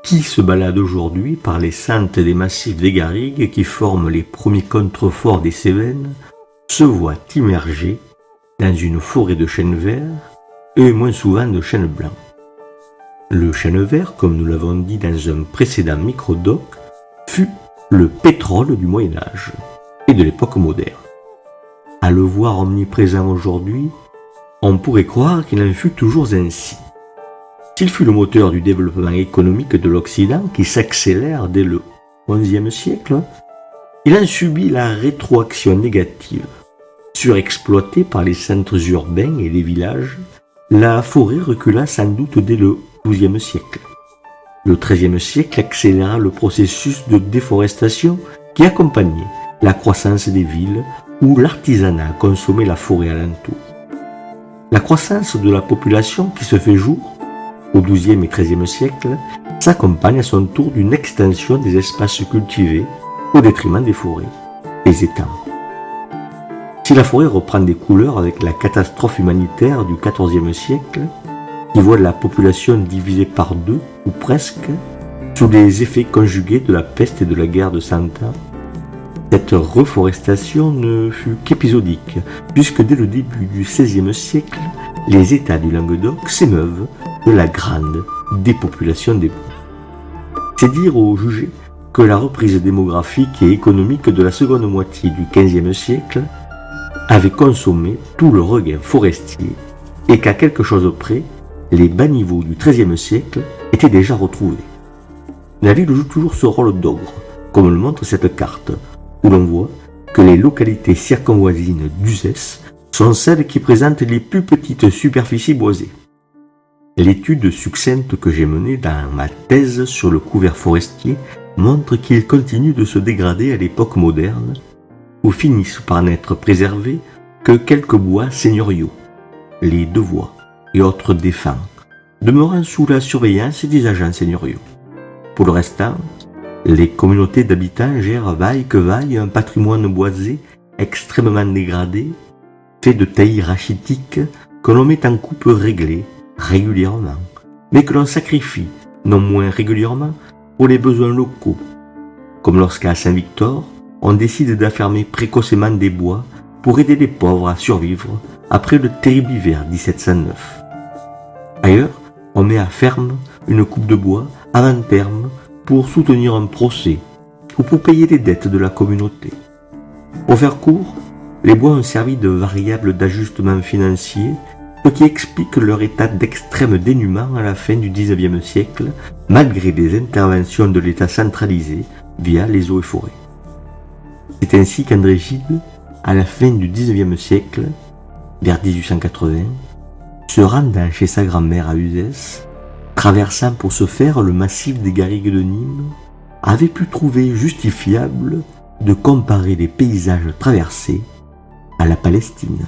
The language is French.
Qui se balade aujourd'hui par les sentes des massifs des garrigues qui forment les premiers contreforts des Cévennes se voit immergé dans une forêt de chênes verts et moins souvent de chênes blancs. Le chêne vert, comme nous l'avons dit dans un précédent microdoc, fut le pétrole du Moyen-Âge et de l'époque moderne. À le voir omniprésent aujourd'hui, on pourrait croire qu'il en fut toujours ainsi. S'il fut le moteur du développement économique de l'Occident qui s'accélère dès le XIe siècle, il en subit la rétroaction négative. Surexploitée par les centres urbains et les villages, la forêt recula sans doute dès le XIIe siècle. Le XIIIe siècle accéléra le processus de déforestation qui accompagnait la croissance des villes où l'artisanat consommait la forêt alentour. La croissance de la population qui se fait jour au XIIe et XIIIe siècle s'accompagne à son tour d'une extension des espaces cultivés au détriment des forêts, des étangs. Si la forêt reprend des couleurs avec la catastrophe humanitaire du XIVe siècle, qui voit la population divisée par deux, ou presque, sous les effets conjugués de la peste et de la guerre de 100 ans, cette reforestation ne fut qu'épisodique, puisque dès le début du XVIe siècle, les États du Languedoc s'émeuvent de la grande dépopulation des bois. C'est dire au jugé que la reprise démographique et économique de la seconde moitié du XVe siècle avait consommé tout le regain forestier et qu'à quelque chose près, les bas niveaux du XIIIe siècle étaient déjà retrouvés. La ville joue toujours ce rôle d'ogre, comme le montre cette carte, où l'on voit que les localités circonvoisines d'Uzès sont celles qui présentent les plus petites superficies boisées. L'étude succincte que j'ai menée dans ma thèse sur le couvert forestier montre qu'il continue de se dégrader à l'époque moderne, où finissent par n'être préservés que quelques bois seigneuriaux, les Devois et autres défunts, demeurant sous la surveillance des agents seigneuriaux. Pour le restant, les communautés d'habitants gèrent vaille que vaille un patrimoine boisé extrêmement dégradé, fait de taillis rachitiques que l'on met en coupe réglée régulièrement, mais que l'on sacrifie non moins régulièrement pour les besoins locaux, comme lorsqu'à Saint-Victor, on décide d'affermer précocement des bois pour aider les pauvres à survivre après le terrible hiver 1709. Ailleurs, on met à ferme une coupe de bois avant terme pour soutenir un procès ou pour payer les dettes de la communauté. Pour faire court, les bois ont servi de variable d'ajustement financier, ce qui explique leur état d'extrême dénuement à la fin du XIXe siècle, malgré des interventions de l'État centralisé via les eaux et forêts. C'est ainsi qu'André Gide, à la fin du XIXe siècle, vers 1880, se rendant chez sa grand-mère à Uzès, traversant pour ce faire le massif des garrigues de Nîmes, avait pu trouver justifiable de comparer les paysages traversés à la Palestine.